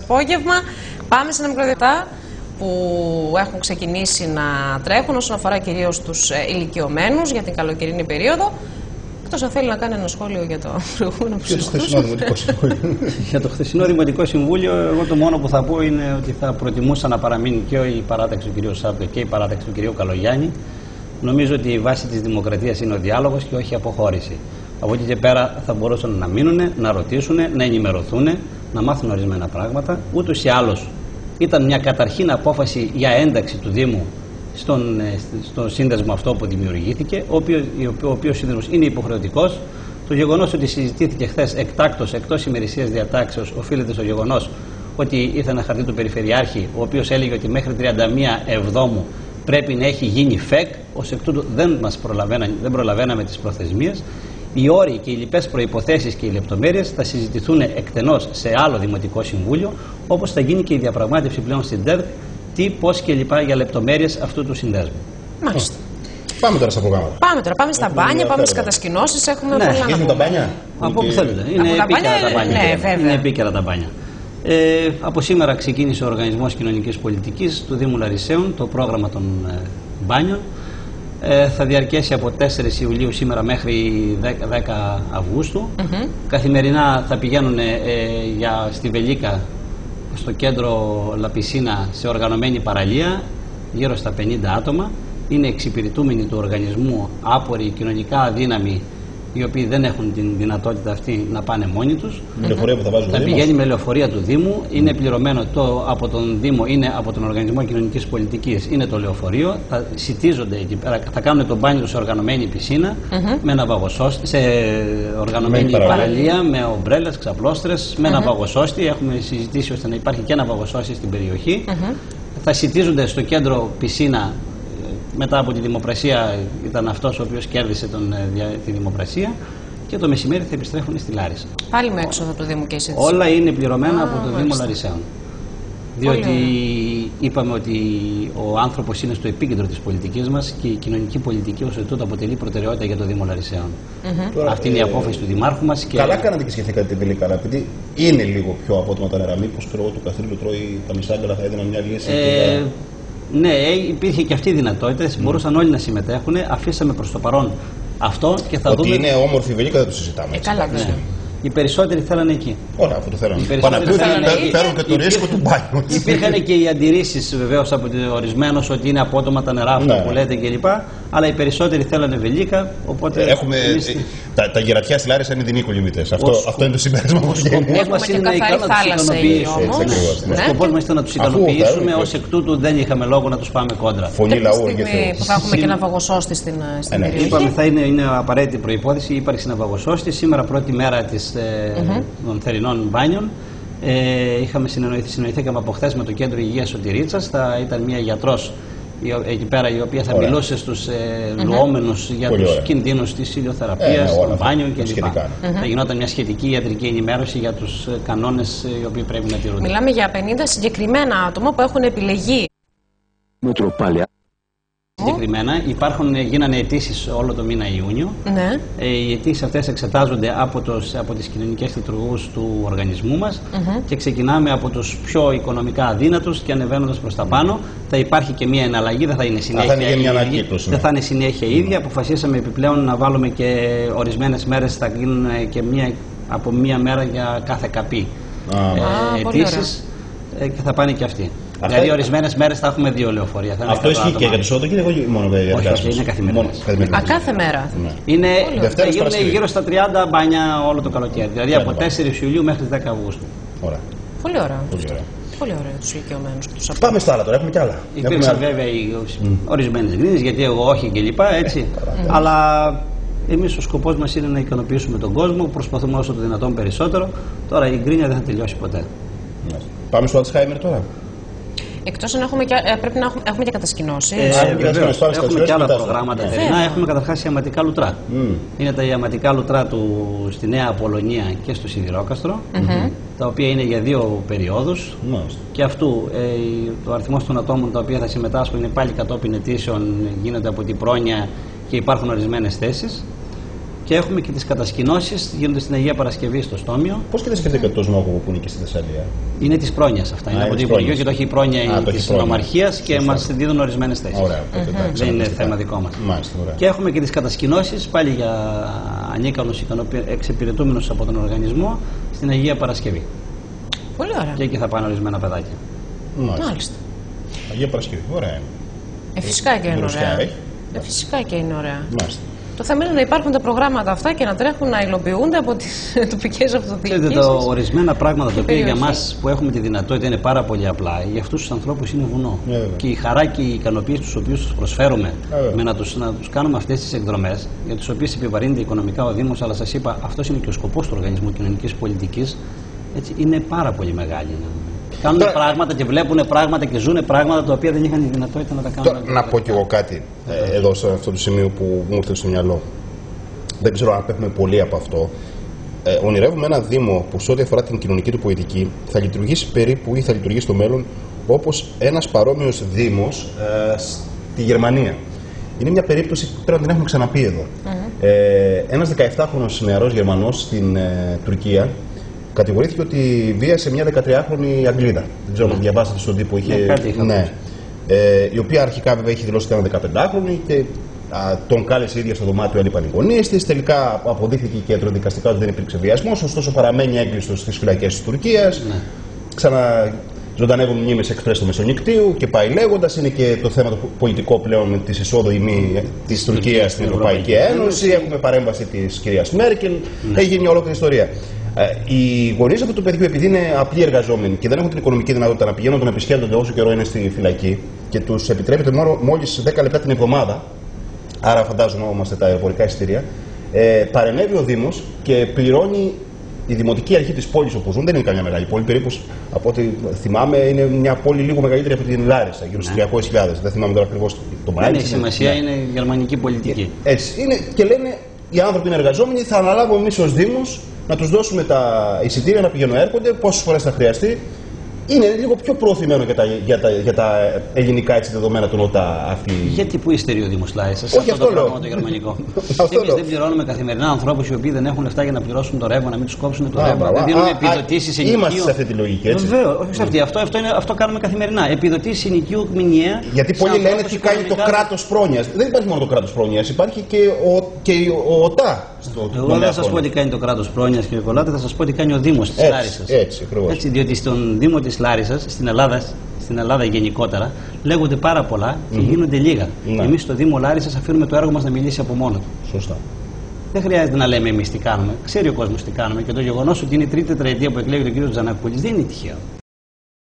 απόγευμα. Πάμε σε ένα μικρό δεπτά που έχουν ξεκινήσει να τρέχουν όσον αφορά κυρίως τους ηλικιωμένους για την καλοκαιρινή περίοδο. Εκτός αν θέλει να κάνει ένα σχόλιο για το προηγούμενο που συζητούσαμε. Για το χθεσινό Δημοτικό Συμβούλιο, εγώ το μόνο που θα πω είναι ότι θα προτιμούσα να παραμείνει και η παράταξη του κ. Σάπτο και η παράταξη του κ. Καλογιάννη. Νομίζω ότι η βάση της δημοκρατίας είναι ο διάλογος και όχι η αποχώρηση. Από εκεί και πέρα θα μπορούσαν να μείνουν, να ρωτήσουν, να ενημερωθούν, να μάθουν ορισμένα πράγματα. Ούτως ή άλλως ήταν μια καταρχήν απόφαση για ένταξη του Δήμου στον σύνδεσμο αυτό που δημιουργήθηκε, ο οποίος σύνδεσμος είναι υποχρεωτικός. Το γεγονός ότι συζητήθηκε χθες εκτάκτως εκτός ημερησίας διατάξεως οφείλεται στο γεγονός ότι ήρθε ένα χαρτί του Περιφερειάρχη, ο οποίος έλεγε ότι μέχρι 31 Εβδόμου πρέπει να έχει γίνει ΦΕΚ, ως εκ τούτου δεν προλαβαίναμε τις προθεσμίες. Οι όροι και οι λοιπές προϋποθέσεις και οι λεπτομέρειες θα συζητηθούν εκτενώς σε άλλο Δημοτικό Συμβούλιο, όπως θα γίνει και η διαπραγμάτευση πλέον στην ΤΕΔ, τι, πώς και λοιπά για λεπτομέρειες αυτού του συνδέσμου. Μάλιστα. Πάμε τώρα στα προγράμματα. Πάμε τώρα, πάμε στα μπάνια, πάμε στις κατασκηνώσεις. Έχουμε πολλά να πούμε. Τα μπάνια. Από όπου θέλετε. Είναι επίκαιρα τα μπάνια. Ναι, βέβαια. Είναι επίκαιρα τα μπάνια. Από σήμερα ξεκίνησε ο Οργανισμός Κοινωνικής Πολιτικής του Δήμου Λαρισαίων το πρόγραμμα των μπάνιων. Θα διαρκέσει από 4 Ιουλίου σήμερα μέχρι 10 Αυγούστου. Καθημερινά θα πηγαίνουν στη Βελίκα, στο κέντρο Λαπισίνα, σε οργανωμένη παραλία, γύρω στα 50 άτομα. Είναι εξυπηρετούμενοι του οργανισμού, άποροι, κοινωνικά αδύναμοι, οι οποίοι δεν έχουν την δυνατότητα αυτή να πάνε μόνοι τους. Θα πηγαίνει με λεωφορεία του Δήμου, είναι πληρωμένο από τον Δήμο, είναι από τον Οργανισμό Κοινωνικής Πολιτικής, είναι το λεωφορείο. Θα σιτίζονται εκεί πέρα, θα κάνουν τον μπάνιο σε οργανωμένη πισίνα, με ένα βαγοσώστη, σε οργανωμένη παραλία, με ομπρέλες, ξαπλώστρες, με ένα βαγοσώστη. Έχουμε συζητήσει ώστε να υπάρχει και ένα βαγοσώστη στην περιοχή. Θα σιτίζονται στο κέντρο πισίνα. Μετά από τη δημοπρασία ήταν αυτός ο οποίος κέρδισε τη δημοπρασία και το μεσημέρι θα επιστρέφουν στη Λάρισα. Πάλι με έξοδο του Δήμου και η σύντηση. Όλα είναι πληρωμένα από το Δήμο Λαρισαίων. Διότι είπαμε ότι ο άνθρωπος είναι στο επίκεντρο της πολιτικής μας και η κοινωνική πολιτική ως τούτο αποτελεί προτεραιότητα για το Δήμο Λαρισαίων. Αυτή είναι η απόφαση του Δημάρχου μας. Καλά κάνατε και σκεφτήκατε την Βελίκα, αλλά επειδή είναι λίγο πιο απότομα τα νερά, μήπως του καθρίλου τρώει τα μισάγκαλα, θα έδιναν μια λύση. Ναι, υπήρχε και αυτή η δυνατότητα, μπορούσαν όλοι να συμμετέχουν. Αφήσαμε προς το παρόν αυτό και θα ότι δούμε. Ότι είναι όμορφη η Βελίκα δεν το συζητάμε. Καλά, ναι. Οι περισσότεροι θέλανε εκεί. Ωραία, αυτό το θέλανε. Φέρουν και το ρίσκο του μπάνιου. Υπήρχαν και οι αντιρρήσεις βεβαίως από ορισμένους ότι είναι απότομα τα νερά αυτά που λέτε κλπ. Αλλά οι περισσότεροι θέλανε Βελίκα. Οπότε τα γερατιά στη Λάρισα είναι δεινίκολοι μητές. Αυτό είναι το συμπέρασμα που βγαίνει. Ο σκοπός μας είναι να τους ικανοποιήσουμε. Ως εκ τούτου δεν είχαμε λόγο να τους πάμε κόντρα. Φωνή λαού. Θα έχουμε και ένα βαγοσώστη στην περιοχή. Είπαμε είναι απαραίτητη προϋπόθεση η ύπαρξη ένα βαγοσώστη. Σήμερα πρώτη μέρα των θερινών μπάνιων. Συνεννοηθήκαμε από χθες με το Κέντρο Υγείας Σωτηρίτσας. Θα ήταν μια γιατρός εκεί πέρα η οποία θα μιλούσε στους λουόμενους για τους κινδύνους της ηλιοθεραπείας, των μπάνιων κλπ. Θα γινόταν μια σχετική ιατρική ενημέρωση για τους κανόνες οι οποίοι πρέπει να τηρούνται. Μιλάμε για 50 συγκεκριμένα άτομα που έχουν επιλεγεί. Συγκεκριμένα γίνανε αιτήσεις όλο το μήνα Ιούνιο. Οι αιτήσεις αυτές εξετάζονται από τις κοινωνικές λειτουργούς του οργανισμού μας και ξεκινάμε από τους πιο οικονομικά αδύνατους και ανεβαίνοντας προς τα πάνω. Θα υπάρχει και μια εναλλαγή, δεν θα είναι συνέχεια ίδια. Αποφασίσαμε επιπλέον να βάλουμε και ορισμένες μέρες, θα γίνουν και από μία μέρα για κάθε καπή αιτήσεις και θα πάνε και αυτοί. Δηλαδή, ορισμένες μέρες θα έχουμε 2 λεωφορεία. Αυτό ισχύει και για το Σαββατοκύριακο ή μόνο για Όχι, είναι καθημερινά. Κάθε μέρα. Θα γίνουν γύρω στα 30 μπάνια όλο το καλοκαίρι. Δηλαδή από 4 Ιουλίου μέχρι 10 Αυγούστου. Πολύ ωραία. Πολύ ωραία τους ηλικιωμένους και τους Πάμε στα άλλα τώρα, έχουμε κι άλλα. Υπήρξαν βέβαια ορισμένες γκρίνες, γιατί εγώ όχι κλπ. Αλλά εμείς ο σκοπός μας είναι να ικανοποιήσουμε τον κόσμο, προσπαθούμε όσο το δυνατόν περισσότερο. Τώρα η γκρίνια δεν θα τελειώσει ποτέ. Πάμε στο Αλτσχάιμερ τώρα. Εκτός αν πρέπει να έχουμε και κατασκηνώσεις. Έχουμε και άλλα προγράμματα. Έχουμε καταρχάς ιαματικά λουτρά. Είναι τα ιαματικά λουτρά στη Νέα Απολωνία και στο Σιδηρόκαστρο, τα οποία είναι για 2 περιόδους. Και αυτού ο αριθμός των ατόμων τα οποία θα συμμετάσχουν είναι πάλι κατόπιν αιτήσεων, γίνονται από την πρόνοια και υπάρχουν ορισμένες θέσεις. Και έχουμε και τις κατασκηνώσεις, γίνονται στην Αγία Παρασκευή στο Στόμιο. Πώς και δεν σκέφτεται το Σμόκο που είναι και στη Θεσσαλία? Είναι της πρόνοιας αυτά. Είναι από το Υπουργείο και το έχει η πρόνοια της Νομαρχίας και μας δίνουν ορισμένες θέσεις. Ωραία, δεν είναι θέμα δικό μας. Μάλιστα, και έχουμε και τις κατασκηνώσεις πάλι για ανίκανους εξυπηρετούμενους από τον οργανισμό στην Αγία Παρασκευή. Πολύ ωραία. Και εκεί θα πάνε ορισμένα παιδάκια. Μάλιστα. Αγία Παρασκευή, ωραία είναι. Φυσικά και είναι ωραία. Φυσικά και είναι ωραία. Το θέμα είναι να υπάρχουν τα προγράμματα αυτά και να τρέχουν, να υλοποιούνται από τις τοπικές αυτοδιοικήσεις. Ξέρετε, ορισμένα πράγματα τα οποία για μας που έχουμε τη δυνατότητα είναι πάρα πολύ απλά, για αυτούς τους ανθρώπους είναι βουνό. Και η χαρά και η ικανοποίηση τους οποίους τους προσφέρουμε με να τους κάνουμε αυτές τις εκδρομές, για τις οποίες επιβαρύνεται οικονομικά ο Δήμος, αλλά σας είπα, αυτός είναι και ο σκοπός του Οργανισμού Κοινωνικής Πολιτικής, έτσι, είναι πάρα πολύ μεγάλη. Κάνουν πράγματα και βλέπουν πράγματα και ζουν πράγματα τα οποία δεν είχαν τη δυνατότητα να τα κάνουν. Τώρα, να πω κι εγώ κάτι εδώ σε αυτό το σημείο που μου ήρθε στο μυαλό. Δεν ξέρω αν απέχουμε πολύ από αυτό. Ονειρεύουμε ένα Δήμο που σε ό,τι αφορά την κοινωνική του πολιτική θα λειτουργήσει περίπου ή θα λειτουργήσει στο μέλλον όπως ένας παρόμοιος Δήμος στη Γερμανία. Είναι μια περίπτωση που πρέπει να την έχουμε ξαναπεί εδώ. Ένας 17χρονος νεαρός Γερμανός στην Τουρκία κατηγορήθηκε ότι βίασε μια 13χρονη Αγγλίδα. Δεν ξέρω αν διαβάσατε στον τύπο. Η οποία αρχικά βέβαια είχε δηλώσει ότι ήταν 15χρονη και τον κάλεσε η ίδια στο δωμάτιο, έλειπαν οι γονείς της. Τελικά αποδείχθηκε και ιατροδικαστικά ότι δεν υπήρξε βιασμός. Ωστόσο παραμένει έγκλειστος στις φυλακές της Τουρκίας. Ζωντανεύουν μνήμες εξπρές του Μεσονικτίου και πάει λέγοντας. Είναι και το θέμα το πολιτικό πλέον της εισόδου ή μη της Τουρκίας στην Ευρωπαϊκή Ένωση. Έχουμε παρέμβαση της κυρίας Μέρκελ. Έχει γίνει μια ολόκληρη ιστορία. Οι γονείς αυτού του παιδιού, επειδή είναι απλοί εργαζόμενοι και δεν έχουν την οικονομική δυνατότητα να πηγαίνουν να τον επισκέπτονται όσο καιρό είναι στη φυλακή και τους επιτρέπεται μόλις 10 λεπτά την εβδομάδα, άρα φαντάζομαστε τα αεροπορικά εισιτήρια, παρενέβη ο Δήμος και πληρώνει η δημοτική αρχή της πόλης όπου ζουν. Δεν είναι καμιά μεγάλη πόλη, περίπου από ό,τι θυμάμαι είναι μια πόλη λίγο μεγαλύτερη από την Λάρισα, γύρω στις 300.000. Δεν θυμάμαι τώρα ακριβώς το μάτι. Δεν έχει σημασία, είναι η γερμανική πολιτική. Έτσι είναι και λένε οι άνθρωποι είναι εργαζόμενοι, θα αναλάβουμε εμείς ως Δήμος να τους δώσουμε τα εισιτήρια να πηγαίνουν έρχονται, πόσες φορές θα χρειαστεί. Είναι λίγο πιο προωθημένο για τα ελληνικά έτσι, δεδομένα των ΟΤΑ αυτή. Γιατί πού υστερεί ο Δήμος Λάρισας? Όχι, αυτό λέω. Το γερμανικό. Εμείς δεν πληρώνουμε καθημερινά ανθρώπους οι οποίοι δεν έχουν λεφτά για να πληρώσουν το ρεύμα, να μην τους κόψουν το ρεύμα. Δεν δίνουμε επιδοτήσεις ενοικίου. Είμαστε σε αυτή τη λογική, έτσι. Βεβαίως, όχι σε αυτή. Αυτό κάνουμε καθημερινά. Επιδοτήσεις ενοικίου μηνιαία. Γιατί πολλοί λένε τι κάνει το κράτος πρόνοιας. Δεν υπάρχει μόνο το κράτος πρόνοιας, υπάρχει και ο ΟΤΑ. Εγώ δεν θα σας πω τι κάνει το κράτος πρόνοιας, κύριε Κολάτη, θα σας πω τι κάνει ο Δήμος της Λάρισας. Έτσι, διότι στον Δήμο της Λάρισας, στην Ελλάδα γενικότερα, λέγονται πάρα πολλά και γίνονται λίγα. Εμείς στο Δήμο Λάρισας αφήνουμε το έργο μας να μιλήσει από μόνο του. Σωστά. Δεν χρειάζεται να λέμε εμείς τι κάνουμε. Ξέρει ο κόσμος τι κάνουμε και το γεγονός ότι είναι η τρίτη τετραετία που εκλέγει ο κ. Τζανακούλης δεν είναι τυχαίο.